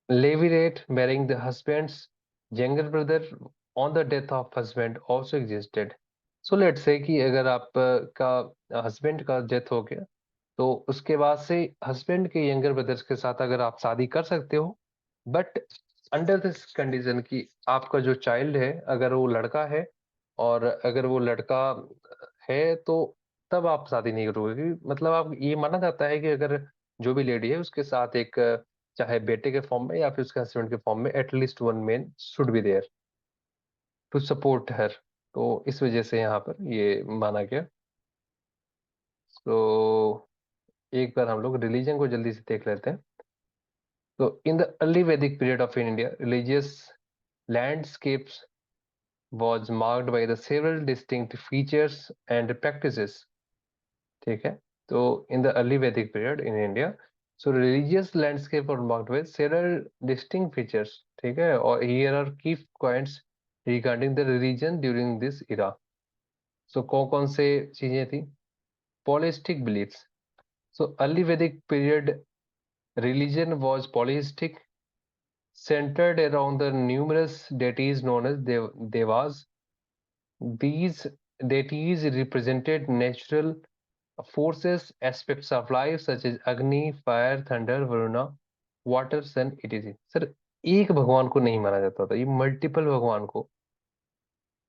levirate, marrying the husband's younger brother on the death of husband also existed। So let's say कि अगर आप का हस्बैंड का डेथ हो गया, तो उसके बाद से हस्बैंड के यंगर ब्रदर्स के साथ अगर आप शादी कर सकते हो, बट अंडर दिस कंडीशन कि आपका जो चाइल्ड है अगर वो लड़का है, और अगर वो लड़का है तो तब आप शादी नहीं करोगे। मतलब आप ये माना जाता है कि अगर जो भी लेडी है उसके साथ एक चाहे बेटे के फॉर्म में या फिर उसके हस्बैंड के फॉर्म में at least one man should be there to support her. तो इस वजह से यहाँ पर ये माना गया। तो एक बार हम लोग रिलीजन को जल्दी से देख लेते हैं। तो in the early Vedic period of India religious landscapes was marked by the several distinct features and practices। ठीक है, तो in the early Vedic period in India, so religious landscape और marked with several distinct features. ठीक है, और here are key points regarding the religion during this era. So कौन कौन से चीजें थी। Polytheistic beliefs, so early Vedic period religion was polytheistic, centered around the numerous deities known as devas. These deities represented natural forces, aspects of life such as Agni, fire, thunder, Varuna, water, sun, etc। Sir एक भगवान को नहीं माना जाता था, ये multiple भगवान को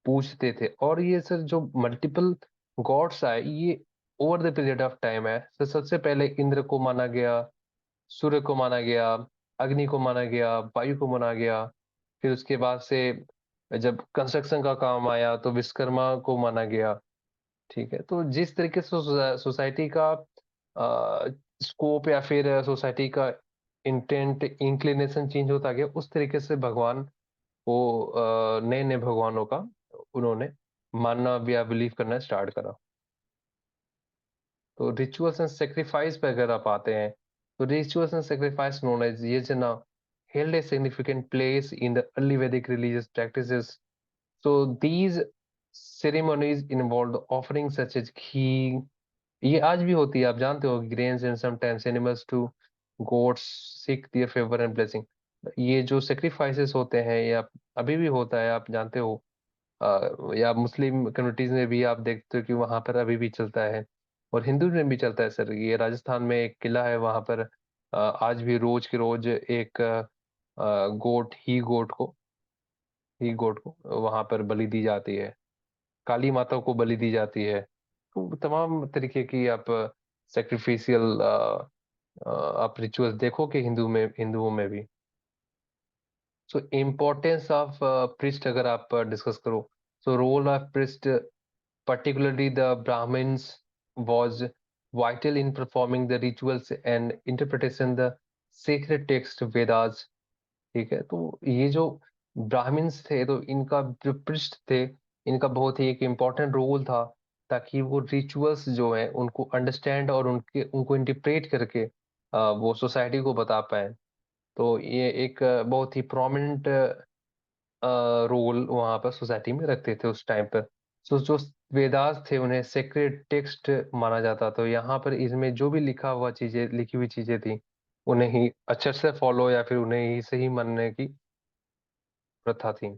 पूछते थे। और ये सर जो मल्टीपल गॉड्स आए ये over the period of time है। सर सबसे पहले इंद्र को माना गया, सूर्य को माना गया, अग्नि को माना गया, वायु को माना गया। फिर उसके बाद से जब कंस्ट्रक्शन का काम आया तो विश्वकर्मा को माना गया। ठीक है, तो जिस तरीके से सोसाइटी का स्कोप या फिर सोसाइटी का इंटेंट इंक्लिनेशन चेंज होता गया, उस तरीके से भगवान को नए नए भगवानों का उन्होंने मानना या बिलीव करना स्टार्ट करा। तो रिचुअल्स एंड सेक्रीफाइस पे अगर आप आते हैं, तो rituals and sacrifice known as yajna held a significant place in the early Vedic religious practices. So these ceremonies involved offerings such as ghee, ये आज भी होती है, आप जानते हो, grains and sometimes animals to gods seek their favor and blessing। ये जो sacrifices होते हैं या अभी भी होता है, आप जानते हो। या मुस्लिम कम्युनिटीज में भी आप देखते हो कि वहां पर अभी भी चलता है, और हिंदू में भी चलता है सर। ये राजस्थान में एक किला है, वहां पर आज भी रोज के रोज एक ही गोट को वहां पर बलि दी जाती है, काली माता को बलि दी जाती है। तो तमाम तरीके की आप सेक्रिफिशियल आप रिचुअल्स देखोगे हिंदुओं में भी। सो इम्पोर्टेंस ऑफ प्रिस्ट अगर आप डिस्कस करो, so role of priest particularly the Brahmins, was vital in performing the rituals and interpretation the sacred text Vedas। ठीक है, तो ये जो ब्राह्मण्स थे, तो इनका जो पृष्ठ थे, इनका बहुत ही एक इम्पोर्टेंट रोल था, ताकि वो रिचुअल्स जो है उनको अंडरस्टैंड और उनको इंटरप्रेट करके वो सोसाइटी को बता पाए। तो ये एक बहुत ही प्रोमिनेंट रोल वहां पर सोसाइटी में रखते थे उस टाइम पर। सो जो वेदास थे उन्हें सेक्रेड टेक्स्ट माना जाता। तो यहाँ पर इसमें जो भी लिखी हुई चीजें थी, उन्हें ही अच्छे से फॉलो या फिर उन्हें ही सही मानने की प्रथा थी।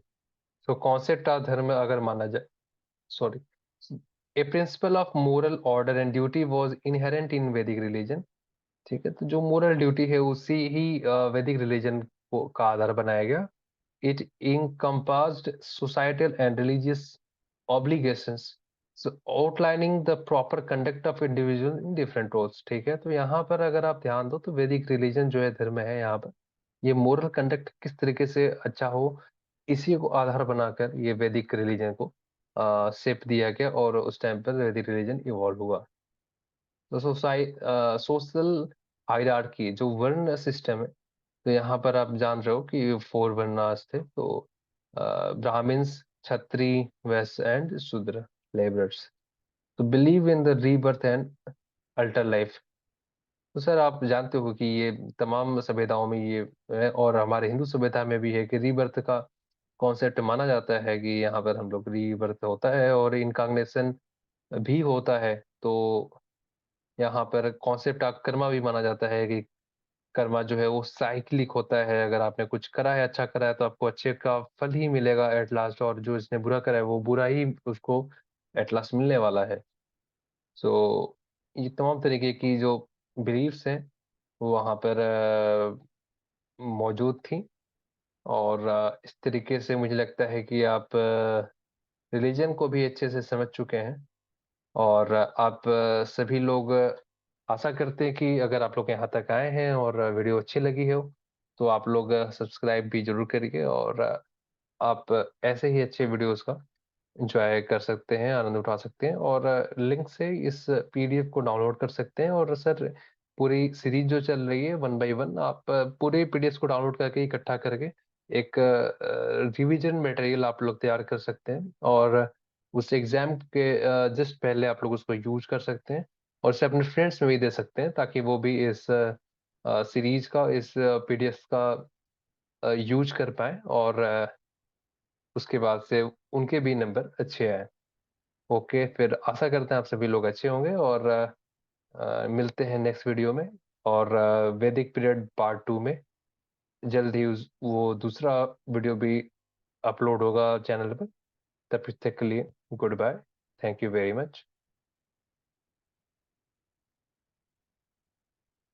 सो कॉन्सेप्ट ऑफ धर्म अगर माना जाए, sorry, A principle of moral order and duty was inherent इन वैदिक रिलीजन। ठीक है, तो जो मोरल ड्यूटी है उसी ही वैदिक रिलीजन को का आधार बनाया गया। It encompassed societal and religious obligations, so outlining the proper conduct of individual in different roles। ठीक है, तो यहाँ पर अगर आप ध्यान दो, तो वैदिक रिलीजन जो है, धर्म है, यहाँ पर ये मोरल कंडक्ट किस तरीके से अच्छा हो, इसी को आधार बनाकर ये वैदिक रिलीजन को शेप दिया गया, और उस टाइम पर वैदिक रिलीजन इवॉल्व हुआ। तो सोशल हायरार्की, जो वर्ण सिस्टम है, तो यहाँ पर आप जान रहे हो कि फोर वर्णास थे। तो ब्राह्मण्स, क्षत्रिय, वैश्य एंड शूद्र, लेबरर्स, तो believe in the rebirth and alter life. तो सर आप जानते हो कि ये तमाम सभ्यताओं में ये है, और हमारे हिंदू सभ्यता में भी है कि रीबर्थ का कॉन्सेप्ट माना जाता है कि यहाँ पर हम लोग रीबर्थ होता है और इनकार्नेशन भी होता है। तो यहाँ पर कॉन्सेप्ट ऑफ कर्मा भी माना जाता है कि कर्मा जो है वो साइक्लिक होता है। अगर आपने कुछ करा है, अच्छा करा है, तो आपको अच्छे का फल ही मिलेगा एट लास्ट, और जो इसने बुरा करा है वो बुरा ही उसको एट लास्ट मिलने वाला है। सो ये तमाम तरीके की जो बिलीफ्स हैं वो वहाँ पर मौजूद थी। और इस तरीके से मुझे लगता है कि आप रिलीजन को भी अच्छे से समझ चुके हैं। और आप सभी लोग आशा करते हैं कि अगर आप लोग यहाँ तक आए हैं और वीडियो अच्छी लगी हो, तो आप लोग सब्सक्राइब भी जरूर करिए, और आप ऐसे ही अच्छे वीडियोस का एंजॉय कर सकते हैं, आनंद उठा सकते हैं, और लिंक से इस पीडीएफ को डाउनलोड कर सकते हैं। और सर पूरी सीरीज जो चल रही है 1 बाय 1, आप पूरे पीडीएफ को डाउनलोड करके इकट्ठा करके एक रिवीजन मटेरियल आप लोग तैयार कर सकते हैं, और उस एग्जाम के जस्ट पहले आप लोग उसको यूज कर सकते हैं, और इसे अपने फ्रेंड्स में भी दे सकते हैं, ताकि वो भी इस सीरीज का, इस पीडीएफ का यूज कर पाए, और उसके बाद से उनके भी नंबर अच्छे आए। ओके, फिर आशा करते हैं आप सभी लोग अच्छे होंगे, और मिलते हैं नेक्स्ट वीडियो में। और वैदिक पीरियड पार्ट 2 में जल्द ही वो दूसरा वीडियो भी अपलोड होगा चैनल पर। तब तक के लिए goodbye, thank you very much.